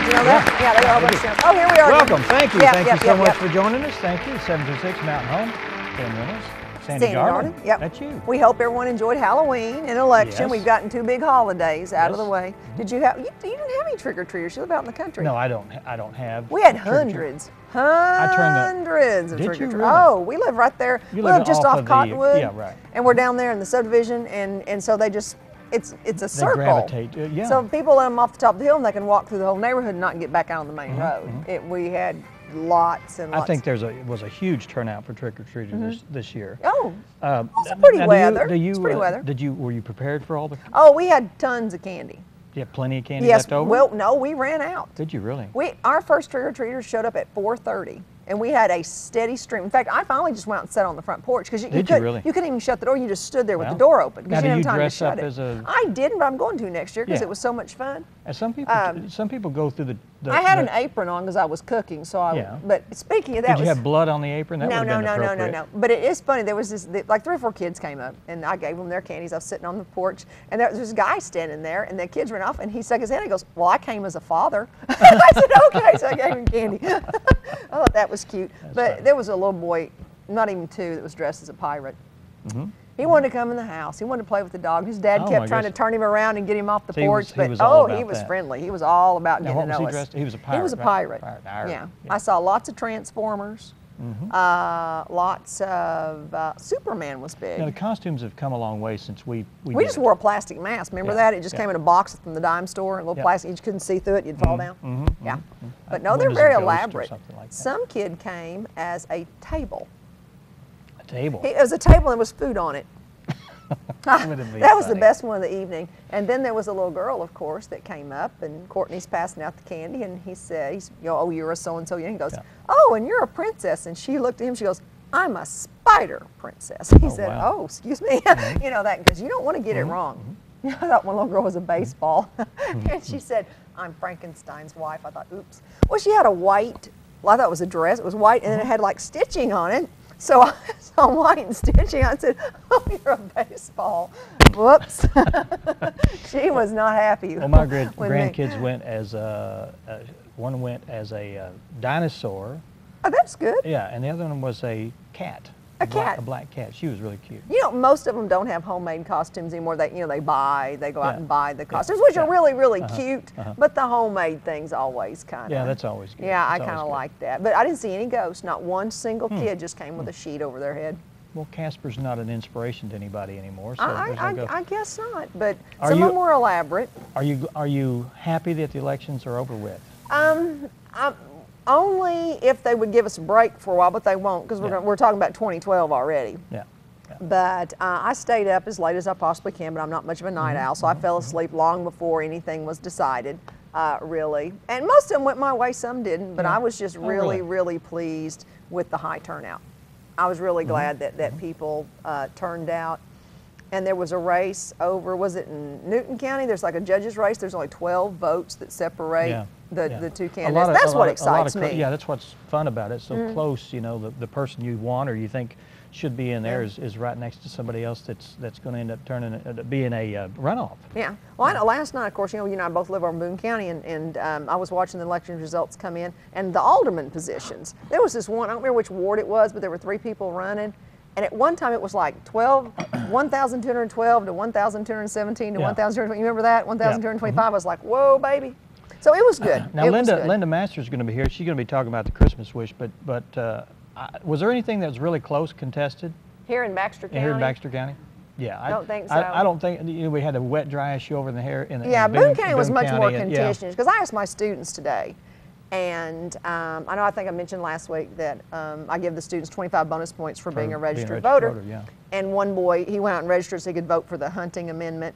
You know that? Yeah, they got a whole bunch of stamps. Oh, here we are. Welcome. Thank you. Yeah, Thank yeah, you so yeah, much yeah. for joining us. Thank you. 726 Mountain Home. Ben Reynolds. Sandy Garden. Yep. That's you. We hope everyone enjoyed Halloween and election. Yes. We've gotten 2 big holidays out of the Yes. way. Did you have? You didn't have any trick or treaters. You live out in the country. No, I don't have. We had trick-or-treat. hundreds of Did trick or you treaters. really? Oh, we live right there. You We live live just off off of the- Cottonwood. yeah, right. And we're down there in the subdivision, and so they just it's a circle. gravitate, yeah. So people let them off the top of the hill, and they can walk through the whole neighborhood and not get back out on the main road. We had lots and lots. I think it was a huge turnout for trick or treaters this year. Oh, it's pretty now, weather. Do you, It's pretty weather. Were you prepared for all the? Oh, we had tons of candy. You have plenty of candy Yes. left over? Well, no, we ran out. Did you really? Our first trick-or-treaters showed up at 4:30, and we had a steady stream. In fact, I finally just went out and sat on the front porch because Did you really? You couldn't even shut the door. You just stood there with the Well, door open now, because you do didn't you have time to dress shut up it. as a- I didn't, but I'm going to next year because Yeah. it was so much fun. And some people go through the. I had an apron on because I was cooking, so I. Yeah. But speaking of that, Did you have blood on the apron? That no, would no, have been no, no, no, appropriate. no. But it is funny. There was like 3 or 4 kids came up, and I gave them their candies. I was sitting on the porch, and there was this guy standing there, and the kids ran off, and he stuck his hand. And he goes, "Well, I came as a father." I said, "Okay," so I gave him candy. I thought that was cute. But funny. there was a little boy, not even 2, that was dressed as a pirate. He wanted to come in the house. He wanted to play with the dog. His dad Oh, kept my trying to goodness. turn him around and get him off the So he porch. was all he about was that. friendly. He was all about Now, getting what to was know he us. dressed? He was a pirate. He was a right? pirate. Pirate. Yeah. I saw lots of Transformers. Lots of Superman was big. Now the costumes have come a long way since we We did just it. wore a plastic mask. Remember Yeah, that? It just yeah. came in a box from the dime store, a little Yeah. plastic. You couldn't see through it. You'd fall down. Yeah. But no, One they're was a very ghost or elaborate. something like that. Some kid came as a table. A table. It was a table and there was food on it. Wouldn't be That was the funny. best one of the evening. And then there was a little girl, of course, that came up, and Courtney's passing out the candy, and he said, "Oh, you're a so-and-so." And he goes, Yeah. "Oh, and you're a princess." And she looked at him, she goes, "I'm a spider princess." He said, wow. "Oh, excuse me." You know that, because you don't want to get it wrong. I thought one little girl was a baseball. And she said, "I'm Frankenstein's wife." I thought, oops. Well, she had a white, well, I thought it was a dress. It was white, and then it had like stitching on it. So I saw white and stitching. I said, "Oh, you're a baseball." Whoops. She was not happy. Well, my with me. grandkids went as one went as a dinosaur. Oh, that's good. Yeah, and the other one was a cat. A cat. A black cat. She was really cute. You know, most of them don't have homemade costumes anymore. They go out Yeah. and buy the costumes, which are really, really Uh-huh. cute. Uh-huh. But the homemade thing's always kind of. Yeah, that's always good. Yeah, I That's kind of always good. like that. But I didn't see any ghosts. Not one single kid just came with a sheet over their head. Well, Casper's not an inspiration to anybody anymore. So there's no I ghost. guess not. But Are some you- of them were elaborate. Are you happy that the elections are over with? Only if they would give us a break for a while, but they won't, because Yeah. we're talking about 2012 already. Yeah. Yeah. But I stayed up as late as I possibly can, but I'm not much of a night owl, so I fell asleep long before anything was decided, really. And most of them went my way, some didn't, but Yeah. I was just Oh, really, really? really pleased with the high turnout. I was really glad that people turned out. And there was a race over, was it in Newton County? There's like a judge's race. There's only 12 votes that separate Yeah. the two A candidates. lot of- That's a what lot of excites me. Yeah, that's what's fun about it. It's so close, you know, the person you want or you think should be in there is right next to somebody else that's going to end up being a runoff. Yeah. Well, I know last night, of course, you and I both live over in Boone County, and I was watching the election results come in, and the alderman positions. There was this one, I don't remember which ward it was, but there were 3 people running. And at one time it was like 1,212 to 1,217 to Yeah. 1,220. You remember that? 1,225. I was like, whoa, baby. So it was good. Now, It was good. Linda Masters is going to be here. She's going to be talking about the Christmas wish, but was there anything that was really close contested Here in Baxter County. here in Baxter County? Yeah, I Don't think so. I don't think we had a wet, dry issue over in the hair. Yeah, Boone County was much more County, and- contentious because I asked my students today, and I think I mentioned last week that I give the students 25 bonus points for being a registered voter. Yeah. And one boy, he went out and registered so he could vote for the hunting amendment.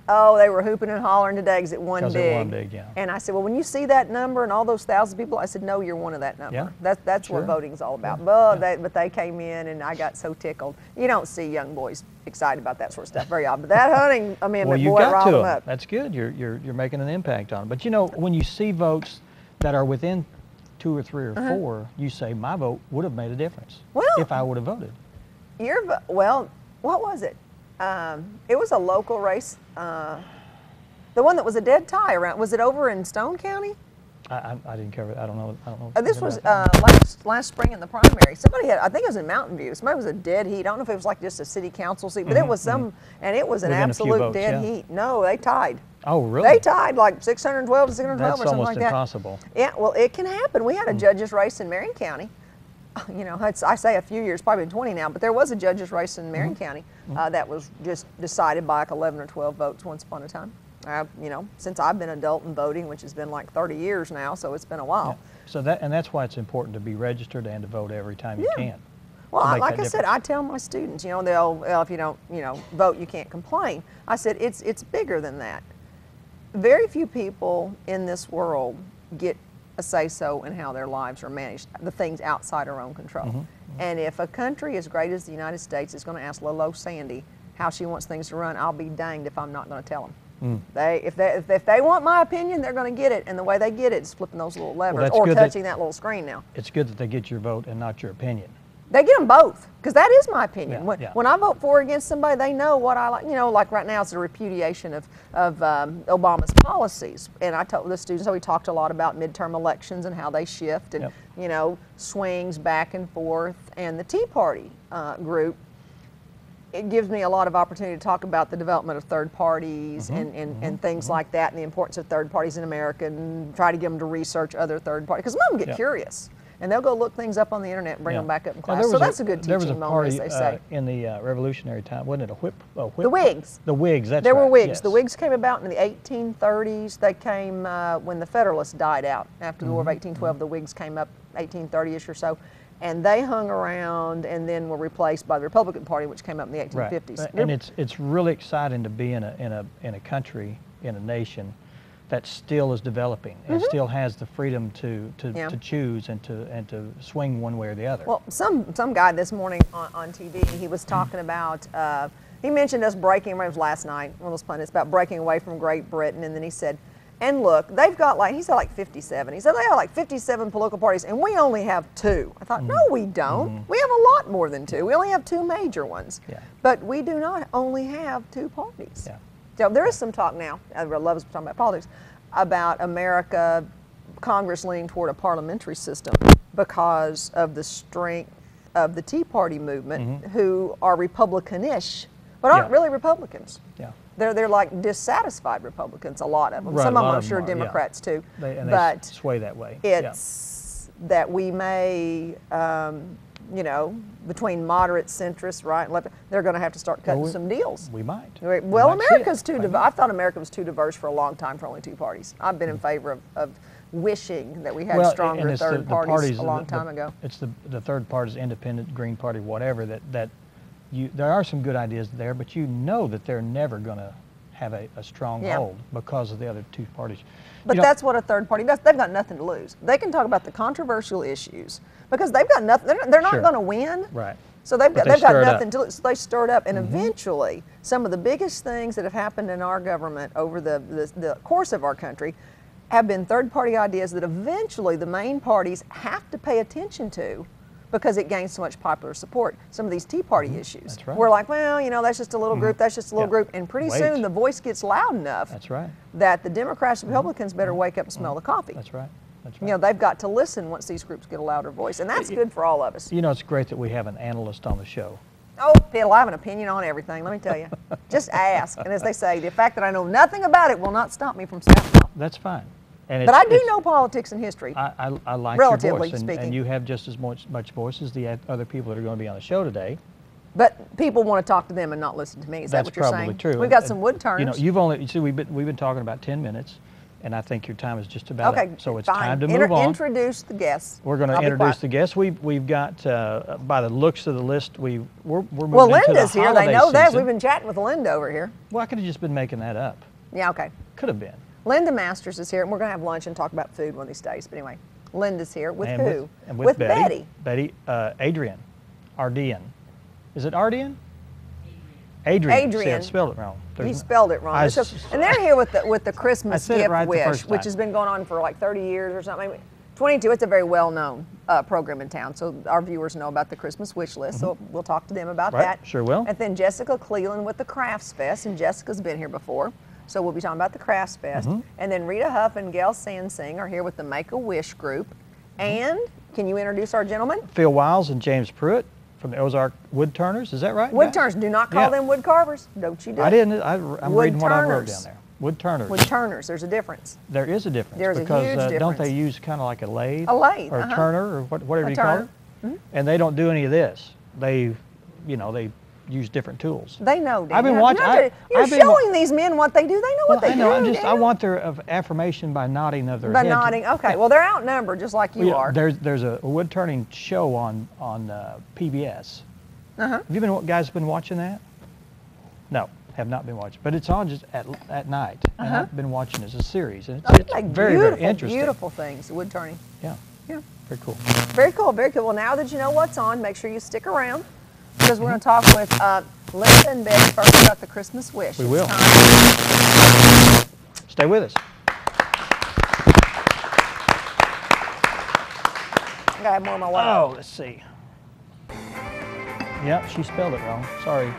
Oh, they were hooping and hollering today because it won 'Cause big. it won big, yeah. And I said, well, when you see that number and all those 1,000 people, I said, no, you're one of that number. Yeah. That's Sure. what voting's all about. But they came in and I got so tickled. You don't see young boys excited about that sort of stuff very often. But that hunting amendment, Well, you boy, got riled to them them. up. That's good. You're making an impact on it. But you know, when you see votes that are within 2 or 3 or 4, you say my vote would have made a difference Well, if I would have voted. Well, what was it? It was a local race. The one that was a dead tie around. Was it over in Stone County? I didn't cover it. I don't know. This was last spring in the primary. Somebody had, I think it was in Mountain View. Somebody was a dead heat. I don't know if it was like just a city council seat, but it was some, and it was an Within a few absolute votes, dead heat. No, they tied. Oh, really? They tied like 612 to 612 or something like that. That's almost impossible. Yeah, well, it can happen. We had a judge's race in Marion County. You know, I say a few years, probably 20 now, but there was a judge's race in Marion County that was just decided by like 11 or 12 votes once upon a time. You know, since I've been adult and voting, which has been like 30 years now, so it's been a while. Yeah. So that's why it's important to be registered and to vote every time you can. Well, like I said, I tell my students, you know, well, if you don't, you know, vote, you can't complain. I said it's bigger than that. Very few people in this world get a say-so in how their lives are managed, the things outside our own control. And if a country as great as the United States is going to ask Lolo Sandy how she wants things to run, I'll be danged if I'm not going to tell them. If they want my opinion, they're going to get it, and the way they get it is flipping those little levers or touching that little screen now. It's good that they get your vote and not your opinion. They get them both, because that is my opinion. Yeah, when I vote for or against somebody, they know what I like. You know, like right now, it's a repudiation of Obama's policies. And I told the students, so we talked a lot about midterm elections and how they shift and, you know, swings back and forth. And the Tea Party group, it gives me a lot of opportunity to talk about the development of third parties and things like that, and the importance of third parties in America, and try to get them to research other third parties. Because some of them get curious, and they'll go look things up on the internet and bring them back up in class. So that's a good teaching moment, as they say. In the Revolutionary time, wasn't it a whip? The Whigs. The Whigs, that's right. There were Whigs. Yes. The Whigs came about in the 1830s. They came when the Federalists died out. After the War of 1812, the Whigs came up 1830-ish or so. And they hung around and then were replaced by the Republican Party, which came up in the 1850s. Right. And it's really exciting to be in a country, in a nation that still is developing and still has the freedom to choose and to swing one way or the other. Well, some guy this morning on TV, he was talking about, he mentioned us breaking, it was last night, one of those pundits, about breaking away from Great Britain, and then he said, and look, they've got like, he said like 57. He said they have like 57 political parties and we only have 2. I thought, no, we don't. We have a lot more than 2. We only have 2 major ones. But we do not only have 2 parties. So there is some talk now, I love us talking about politics, about America, Congress leaning toward a parliamentary system because of the strength of the Tea Party movement, who are Republican-ish, but aren't really Republicans. They're like dissatisfied Republicans, a lot of them. Right, some of them, I'm of sure, them are, Democrats too. They sway that way. It's that we may, you know, between moderate, centrist, right, and left, they're going to have to start cutting some deals. We might. Well, America's too diverse. I thought America was too diverse for a long time for only 2 parties. I've been in favor of wishing that we had stronger third parties a long time ago. It's the third parties, independent, Green Party, whatever, that there are some good ideas there, but you know that they're never going to have a strong hold because of the other 2 parties. But that's what a third party does. They've got nothing to lose. They can talk about the controversial issues because they've got nothing. They're not going to win. Right. So they've got nothing to lose. So they stir it up, and eventually, some of the biggest things that have happened in our government over the course of our country have been third party ideas that eventually the main parties have to pay attention to, because it gains so much popular support. Some of these Tea Party issues. That's right. We're like, well, you know, that's just a little group, that's just a little group. And pretty soon the voice gets loud enough that the Democrats and Republicans better wake up and smell the coffee. That's right. That's right. You know, they've got to listen once these groups get a louder voice. And that's good for all of us. You know, it's great that we have an analyst on the show. Oh, Piddle, I have an opinion on everything, let me tell you. Just ask. And as they say, the fact that I know nothing about it will not stop me from saying it. That's fine. But I do know politics and history. I like relatively your voice, speaking. And you have just as much voice as the other people that are going to be on the show today. But people want to talk to them and not listen to me. Is that what you're saying? That's probably true. We've got some Woodturners. You know, you see, we've been talking about 10 minutes, and I think your time is just about up. So it's time to move on. Introduce the guests. We're going to introduce the guests. We've got, by the looks of the list, we're moving into the Linda's here. They know that. Season. We've been chatting with Linda over here. Well, I could have just been making that up. Yeah, okay. Could have been. Linda Masters is here, and we're going to have lunch and talk about food one of these days. But anyway, Linda's here. With and who? With Betty. Betty, Adrian. Ardian. Is it Ardian? Adrian. See, I spelled it wrong. You spelled it wrong. And they're here with the Christmas gift wish, which has been going on for like 30 years or something. 22, it's a very well-known program in town, so our viewers know about the Christmas wish list, so we'll talk to them about that. Sure will. And then Jessica Cleland with the Crafts Fest, and Jessica's been here before. So we'll be talking about the Crafts Fest. And then Rita Huff and Gail Sansing are here with the Make-A-Wish group. And can you introduce our gentlemen? Phil Wiles and James Pruitt from the Ozark Woodturners. Is that right? Woodturners. Do not call them wood carvers. Don't you do it. I didn't. I'm reading what I wrote down there. Woodturners. Woodturners. There's a difference. There is a difference. There's because, a huge difference. Don't they use kind of like a lathe? A lathe. Or a turner or whatever you call it? And they don't do any of this. They, you know, they use different tools. They know, Dan. I've been watching. You're showing these men what they do. They know what they do. I want their affirmation by nodding of their head. By nodding. Okay. Well, they're outnumbered just like you are. There's a wood turning show on PBS. Have you guys been watching that? No, have not been watching. But it's on just at night, and I've been watching it as a series, and it's like very interesting. Beautiful things, wood turning. Yeah. Yeah. Very cool. Very cool. Very cool. Well, now that you know what's on, make sure you stick around because we're going to talk with Linda and Betty first about the Christmas wish. We will. Stay with us. I gotta have more of my water. Oh, let's see. Yep, she spelled it wrong. Sorry.